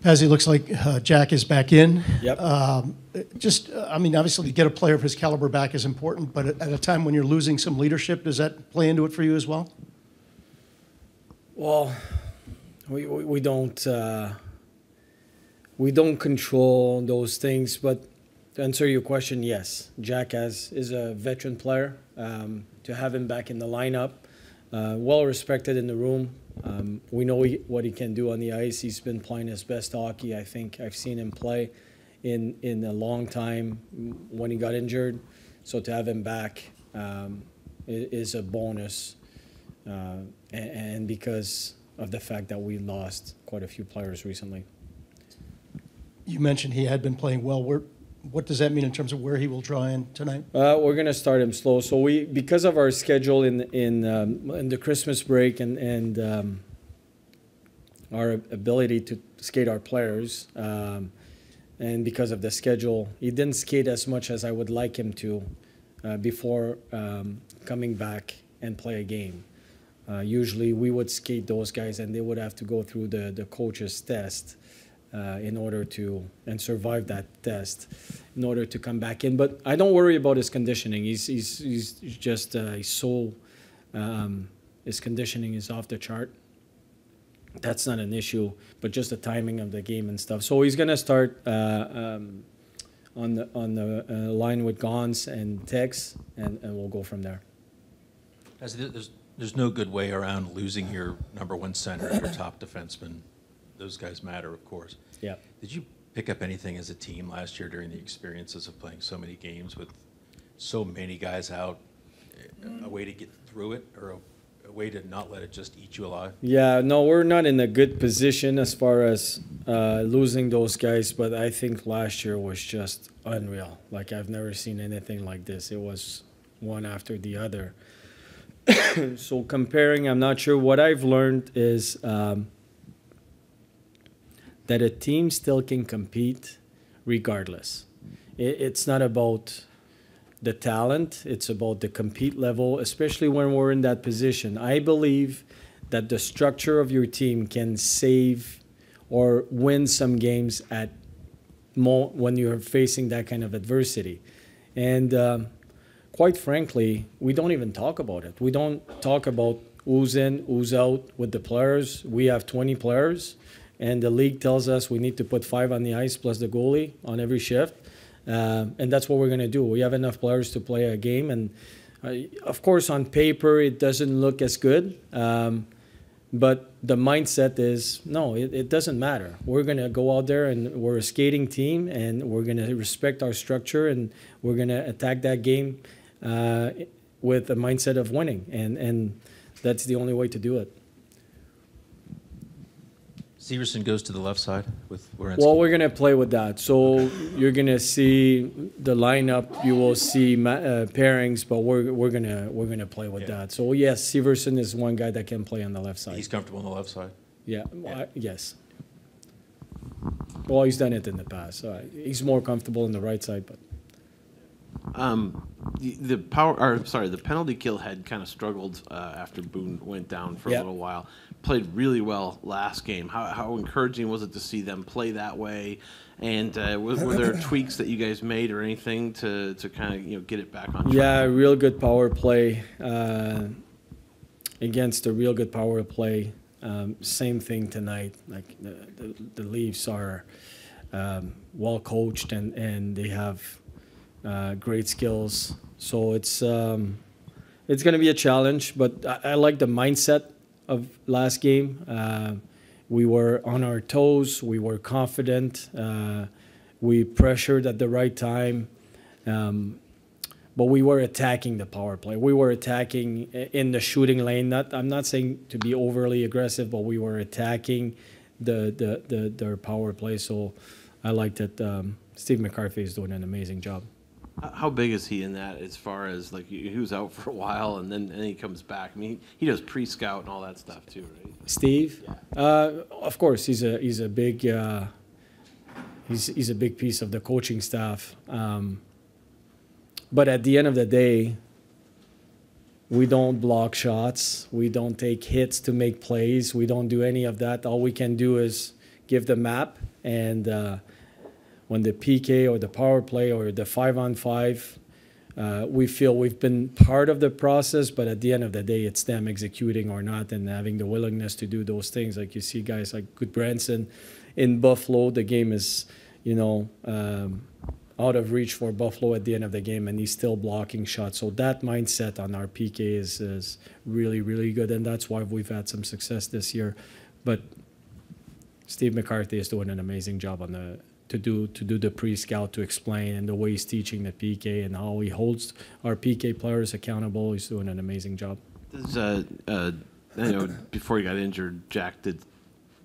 Pazzi, looks like Jack is back in. Yep. I mean, obviously, to get a player of his caliber back is important, but at a time when you're losing some leadership, does that play into it for you as well? Well, we don't control those things, but to answer your question, yes, Jack is a veteran player. To have him back in the lineup, well respected in the room. We know what he can do on the ice. He's been playing his best hockey. I think I've seen him play in a long time when he got injured. So to have him back is a bonus, and because of the fact that we lost quite a few players recently. You mentioned he had been playing well. What does that mean in terms of where he will draw in tonight? We're going to start him slow. So because of our schedule in the Christmas break and our ability to skate our players, and because of the schedule, he didn't skate as much as I would like him to before coming back and play a game. Usually we would skate those guys and they would have to go through the coach's test in order to survive that test in order to come back in. But I don't worry about his conditioning. He's just his conditioning is off the chart. That's not an issue, but just the timing of the game and stuff. So he's gonna start on the line with Gons and Tex, and we'll go from there. There's no good way around losing your number one center, your top defenseman. Those guys matter, of course. Yeah. Did you pick up anything as a team last year during the experiences of playing so many games with so many guys out? A way to get through it, or a way to not let it just eat you alive? Yeah, no, we're not in a good position as far as losing those guys, but I think last year was just unreal. Like, I've never seen anything like this. It was one after the other. So comparing, I'm not sure. What I've learned is that a team still can compete regardless. It's not about the talent, it's about the compete level, especially when we're in that position. I believe that the structure of your team can save or win some games when you're facing that kind of adversity. And quite frankly, we don't even talk about it. We don't talk about who's in, who's out with the players. We have 20 players, and the league tells us we need to put 5 on the ice plus the goalie on every shift. And that's what we're going to do. We have enough players to play a game. And, of course, on paper, it doesn't look as good. But the mindset is, no, it doesn't matter. We're going to go out there, and we're a skating team, and we're going to respect our structure, and we're going to attack that game with a mindset of winning. And that's the only way to do it. Severson goes to the left side with Werenski. Well, we're going to play with that. So you're going to see the lineup. You will see pairings, but we're gonna play with that. So yes, Severson is one guy that can play on the left side. He's comfortable on the left side. Yeah. Yes. Well, he's done it in the past. So he's more comfortable on the right side, but. The penalty kill had kind of struggled after Boone went down for a little while. Played really well last game. How encouraging was it to see them play that way? And were there tweaks that you guys made or anything to kind of get it back on track? Yeah, real good power play against a real good power play. Same thing tonight. Like the Leafs are well coached and they have great skills. So it's going to be a challenge, but I like the mindset of last game. We were on our toes. We were confident. We pressured at the right time. But we were attacking the power play. We were attacking in the shooting lane. I'm not saying to be overly aggressive, but we were attacking their power play. So I like that Steve McCarthy is doing an amazing job. How big is he in that as far as, like, he was out for a while and then he comes back? I mean, he does pre-scout and all that stuff too, right? Steve? Yeah. Of course, he's a big he's a big piece of the coaching staff. But at the end of the day, we don't block shots. We don't take hits to make plays. We don't do any of that. All we can do is give the map, and when the PK or the power play or the 5-on-5, we feel we've been part of the process, but at the end of the day, it's them executing or not and having the willingness to do those things. Like you see guys like Goodbranson in Buffalo, the game is, out of reach for Buffalo at the end of the game, and he's still blocking shots. So that mindset on our PK is really, really good, and that's why we've had some success this year. But Steve McCarthy is doing an amazing job on to do the pre-scout, to explain, and the way he's teaching the PK and how he holds our PK players accountable. He's doing an amazing job. Before he got injured, Jack did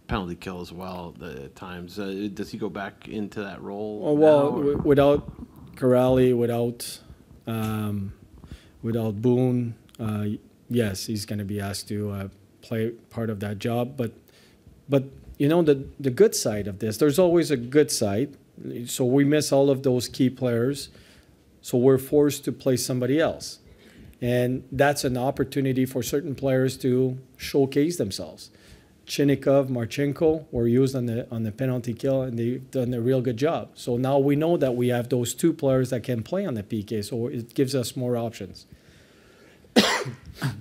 penalty kill as well at times. Does he go back into that role? Oh, well, without Kuraly, without Boone, yes, he's going to be asked to play part of that job. But the good side of this, there's always a good side. So we miss all of those key players, so we're forced to play somebody else. And that's an opportunity for certain players to showcase themselves. Chinnikov, Marchenko were used on the penalty kill, and they've done a real good job. So now we know that we have those two players that can play on the PK, so it gives us more options.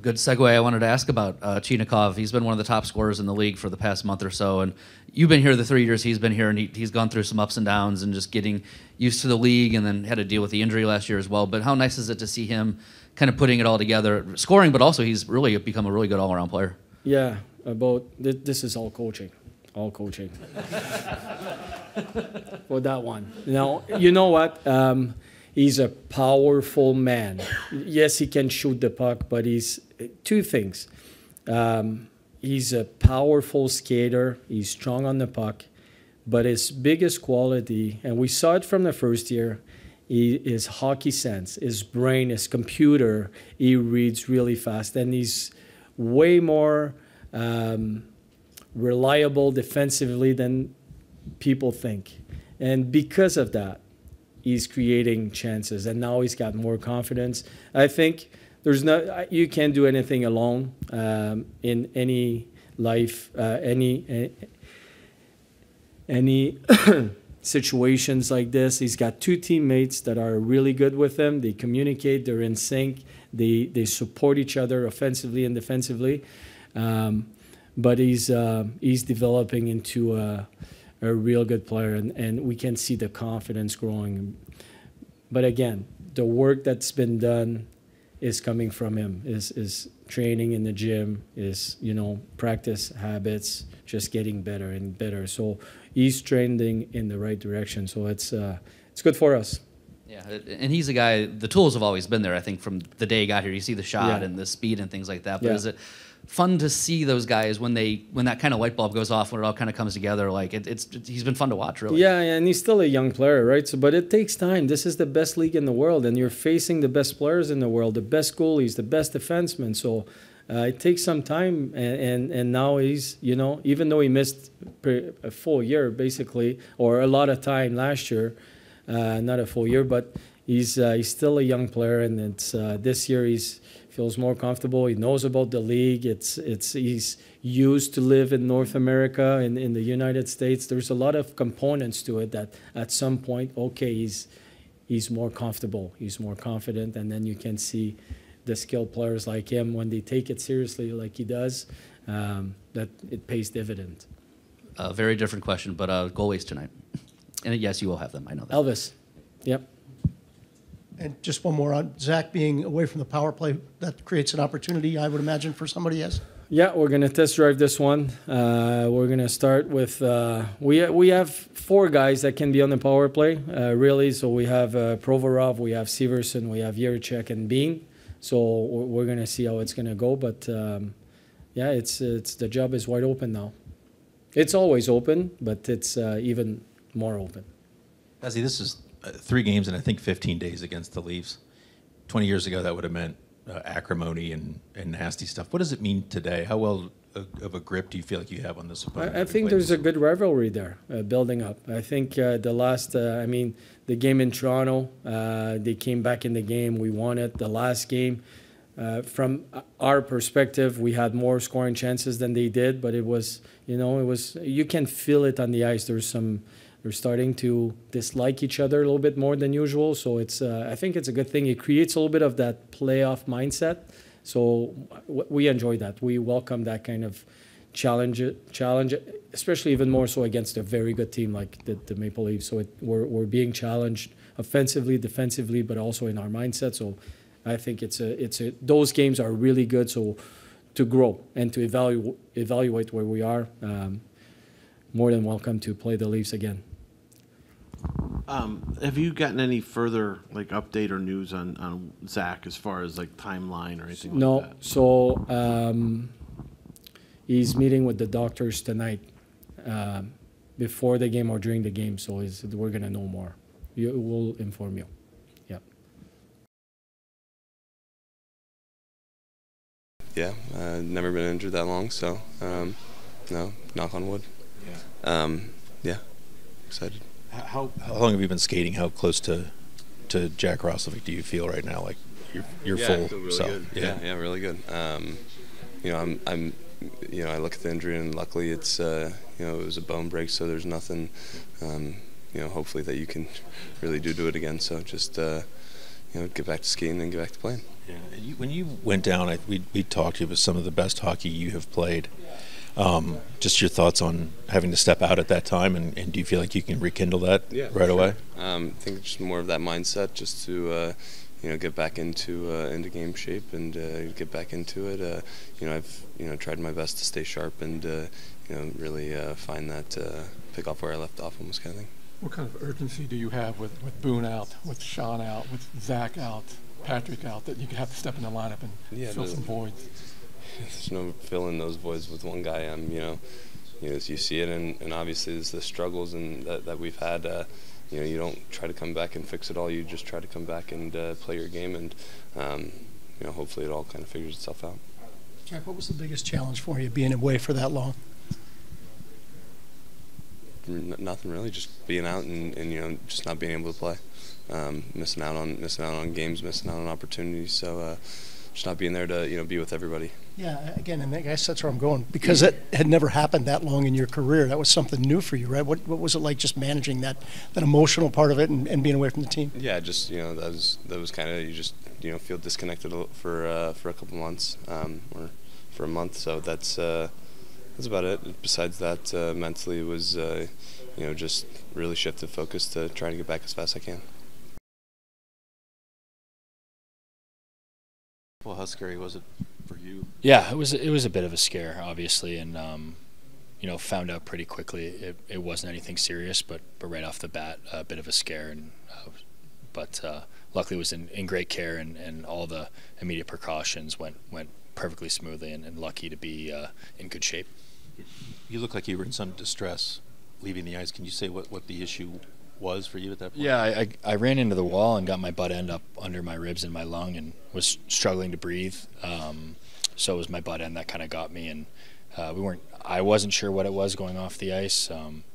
Good segue. I wanted to ask about Chinnikov. He's been one of the top scorers in the league for the past month or so, and you've been here the 3 years he's been here, and he's gone through some ups and downs and just getting used to the league, and then had to deal with the injury last year as well. But how nice is it to see him kind of putting it all together, scoring, but also he's really become a really good all-around player. Yeah. This is all coaching. For that one. Now, you know what? He's a powerful man. Yes, he can shoot the puck, but he's two things. He's a powerful skater. He's strong on the puck. But his biggest quality, and we saw it from the first year, his hockey sense, his brain, his computer. He reads really fast, and he's way more reliable defensively than people think. And because of that, he's creating chances, and now he's got more confidence. I think you can't do anything alone in any life, any situations like this. He's got two teammates that are really good with him. They communicate, they're in sync, they support each other offensively and defensively. But he's developing into a real good player, and we can see the confidence growing. But again, the work that's been done is coming from him, is training in the gym, is practice habits, just getting better and better. So he's trending in the right direction. So it's good for us. Yeah, and he's a guy, the tools have always been there, I think, from the day he got here. You see the shot and the speed and things like that. But is it fun to see those guys when that kind of light bulb goes off, when it all kind of comes together? Like he's been fun to watch, really. Yeah, and he's still a young player, right? So, but it takes time. This is the best league in the world, and you're facing the best players in the world, the best goalies, the best defensemen. So it takes some time, and now he's, even though he missed a full year basically, or a lot of time last year, not a full year, but he's still a young player, and it's this year he's feels more comfortable. He knows about the league. He's used to live in North America, in the United States. There's a lot of components to it that at some point, okay, he's more comfortable, he's more confident, and then you can see the skilled players like him, when they take it seriously like he does, that it pays dividend. A very different question, but goalies tonight. And yes, you will have them, I know that. Elvis, yep. And just one more on Zach being away from the power play, that creates an opportunity, I would imagine, for somebody, yes? Yeah, we're going to test drive this one. We're going to start with, we have 4 guys that can be on the power play, really. So we have Provorov, we have Severson, we have Jiricek and Bean. So we're going to see how it's going to go. But, yeah, it's the job is wide open now. It's always open, but it's even more open. Ozzy, this is 3 games in, I think, 15 days against the Leafs. 20 years ago, that would have meant acrimony and nasty stuff. What does it mean today? How well of a grip do you feel like you have on this opponent? I think there's a good rivalry there building up. I think the last, the game in Toronto, they came back in the game. We won it. The last game, From our perspective, we had more scoring chances than they did, but it was you can feel it on the ice. They're starting to dislike each other a little bit more than usual. So I think it's a good thing. It creates a little bit of that playoff mindset. So we enjoy that. We welcome that kind of challenge, especially even more so against a very good team like the Maple Leafs. So we're being challenged offensively, defensively, but also in our mindset. So I think those games are really good. So to grow and to evaluate where we are, more than welcome to play the Leafs again. Have you gotten any further update or news on Zach as far as timeline or anything like that? No. So he's meeting with the doctors tonight, before the game or during the game. So we're gonna know more. We'll inform you. Yep. Yeah, never been injured that long, so no, knock on wood. Yeah. Yeah, excited. How long have you been skating? How close to Jack Roslovic do you feel right now? Like you're full. I feel really self. good. Yeah, really good. I'm I look at the injury and luckily it's it was a bone break, so there's nothing hopefully that you can really do to it again. So just get back to skating and get back to playing. Yeah. And when you went down, we talked. It was some of the best hockey you have played. Just your thoughts on having to step out at that time, and do you feel like you can rekindle that right away? I think just more of that mindset, just to get back into game shape and get back into it. I've tried my best to stay sharp and really find that pick off where I left off almost kind of thing. What kind of urgency do you have with Boone out, with Sean out, with Zach out, Patrick out, that you could have to step in the lineup and fill some voids? There's no filling those voids with one guy. As you see it, and obviously there's the struggles and that we've had. You don't try to come back and fix it all. You just try to come back and play your game, and hopefully it all kind of figures itself out. Jack, what was the biggest challenge for you being away for that long? Nothing really, just being out and just not being able to play, missing out on games, missing out on opportunities. So just not being there to be with everybody. Yeah, again, and I guess that's where I'm going, because it had never happened that long in your career. That was something new for you, right? What was it like, just managing that emotional part of it and being away from the team? Yeah, just that was kind of, you just feel disconnected for a couple months or for a month. So that's about it. Besides that, mentally it was just really shifted focus to trying to get back as fast as I can. Well, how scary was it for you? Yeah, it was a bit of a scare, obviously, and found out pretty quickly it wasn't anything serious, but right off the bat, a bit of a scare, and but luckily it was in great care, and all the immediate precautions went perfectly smoothly, and lucky to be in good shape. You look like you were in some distress leaving the ice. Can you say what the issue was for you at that point? Yeah, I ran into the wall and got my butt end up under my ribs and my lung and was struggling to breathe. So it was my butt end that kind of got me, and I wasn't sure what it was going off the ice.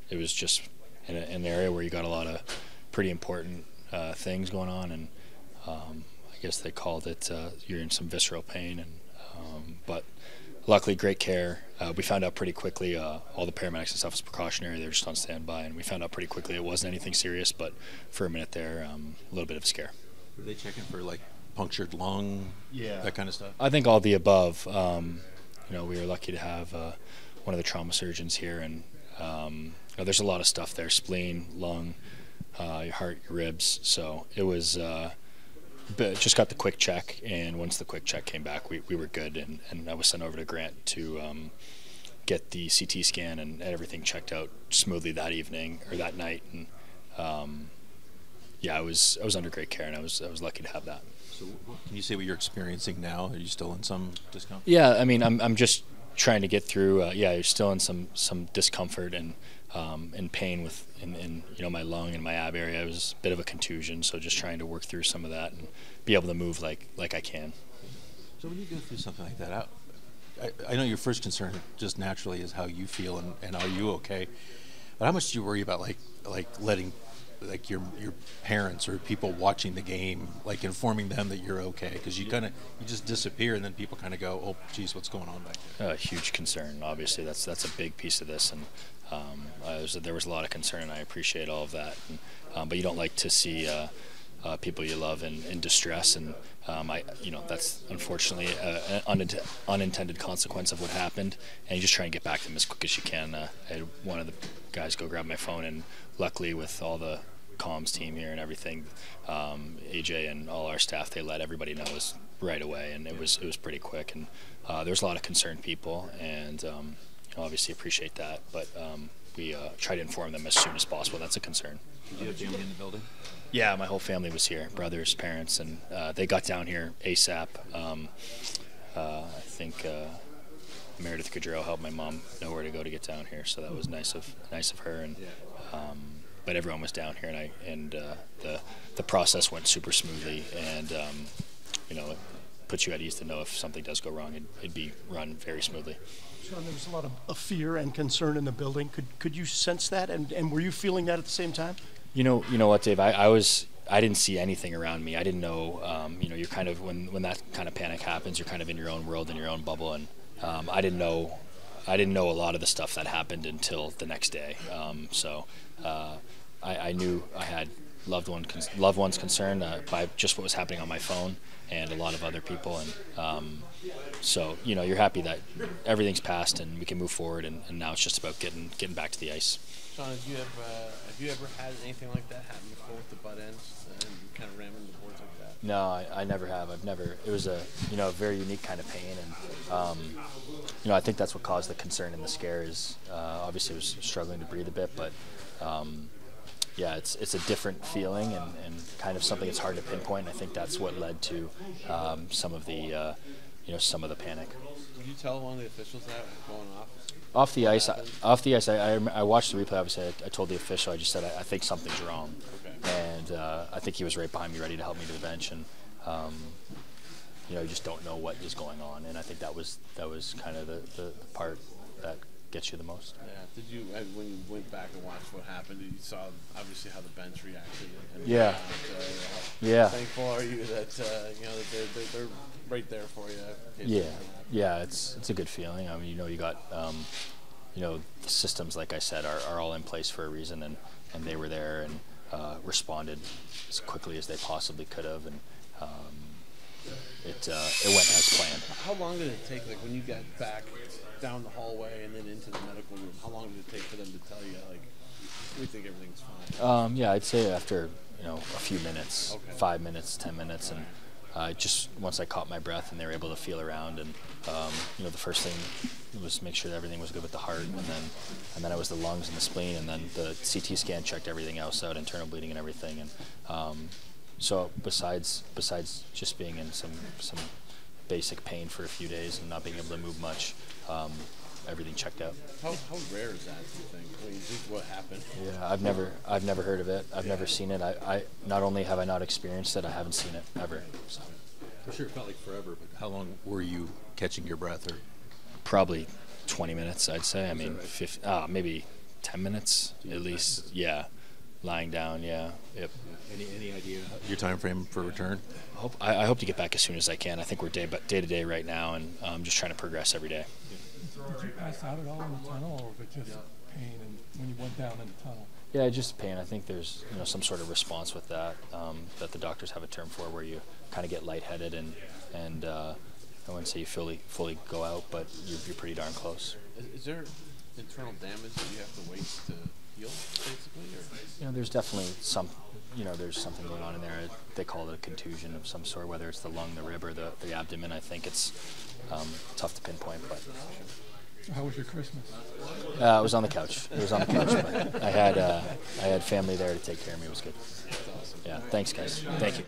It was just in an area where you got a lot of pretty important things going on, and I guess they called it you're in some visceral pain, and but luckily great care. We found out pretty quickly, all the paramedics and stuff was precautionary. They were just on standby, and we found out pretty quickly it wasn't anything serious, but for a minute there, a little bit of a scare. Were they checking for punctured lung, that kind of stuff? I think all the above. We were lucky to have one of the trauma surgeons here, and there's a lot of stuff there: spleen, lung, your heart, your ribs. So it was just got the quick check, and once the quick check came back, we were good, and I was sent over to Grant to get the CT scan and everything checked out smoothly that evening or that night, and I was under great care, and I was lucky to have that. So can you say what you're experiencing now? Are you still in some discomfort? Yeah, I mean, I'm just trying to get through. You're still in some discomfort and pain in my lung and my ab area. It was a bit of a contusion, so just trying to work through some of that and be able to move like I can. So when you go through something like that, I know your first concern just naturally is how you feel and are you okay? But how much do you worry about like letting like your parents or people watching the game, like informing them that you're okay? Because you just disappear, and then people kind of go, "Oh, geez, what's going on back there?" Huge concern. Obviously, that's a big piece of this, and there was a lot of concern, and I appreciate all of that. But you don't like to see people you love in distress, and that's unfortunately an unintended consequence of what happened, and you just try and get back to them as quick as you can. I had one of the guys go grab my phone, and luckily with all the comms team here and everything, AJ and all our staff, they let everybody know right away, and it was pretty quick, and there was a lot of concerned people, and obviously appreciate that, but we try to inform them as soon as possible. That's a concern. Did you have family in the building? Yeah, my whole family was here, brothers, parents, and they got down here ASAP. I think Meredith Gaudreau helped my mom know where to go to get down here, so that was nice of her. And but everyone was down here, and the process went super smoothly, and it puts you at ease to know if something does go wrong, it'd be run very smoothly. Sean, there was a lot of fear and concern in the building. Could you sense that, and were you feeling that at the same time? You know what, Dave? I didn't see anything around me. I didn't know. You're kind of when that kind of panic happens, you're kind of in your own world, in your own bubble, and I didn't know a lot of the stuff that happened until the next day. I knew I had loved ones concerned by just what was happening on my phone and a lot of other people, and you're happy that everything's passed and we can move forward, and now it's just about getting back to the ice. Sean, have you ever had anything like that happen before with the butt ends and kind of ramming the boards like that? No, I never have. It was a very unique kind of pain, and I think that's what caused the concern and the scare. Is obviously I was struggling to breathe a bit, but it's a different feeling and kind of something that's hard to pinpoint. And I think that's what led to some of the panic. Did you tell one of the officials that going off? Off the ice, I watched the replay. Obviously, I told the official. I just said I think something's wrong, and I think he was right behind me, ready to help me to the bench. And you just don't know what is going on, and I think that was kind of the part that gets you the most. Yeah. Did you, when you went back and watched what happened, you saw obviously how the bench reacted? And yeah. Yeah. Thankful are you that that they're right there for you? Yeah. It's a good feeling. I mean, you got the systems, like I said, are all in place for a reason, and they were there and responded as quickly as they possibly could have, and it went as planned. How long did it take, like when you got back down the hallway and then into the medical room? How long did it take for them to tell you, like, we think everything's fine? I'd say after a few minutes, 5 minutes, 10 minutes, and just once I caught my breath and they were able to feel around, and the first thing was make sure that everything was good with the heart, and then it was the lungs and the spleen, and then the CT scan checked everything else out, internal bleeding and everything, and so besides just being in some basic pain for a few days and not being able to move much, everything checked out. How rare is that, do you think? I mean, just what happened? Yeah, I've never heard of it. I've never seen it. I not only have I not experienced it, I haven't seen it ever. So. I'm sure it felt like forever, but how long were you catching your breath? Or probably 20 minutes, I'd say. I mean, maybe 10 minutes at least. Yeah, lying down. Yeah. Yep. Any idea your time frame for return? I hope to get back as soon as I can. I think we're day to day right now, and I'm just trying to progress every day. Did you pass out at all in the tunnel, or was it just pain and when you went down in the tunnel? Yeah, just pain. I think there's some sort of response with that that the doctors have a term for, where you kind of get lightheaded and I wouldn't say you fully go out, but you're pretty darn close. Is there internal damage that you have to wait to heal, basically? Or? There's definitely there's something going on in there. They call it a contusion of some sort, whether it's the lung, the rib, or the abdomen. I think it's tough to pinpoint, but. How was your Christmas? It was on the couch. But I had family there to take care of me. It was good. Yeah, thanks, guys. Thank you.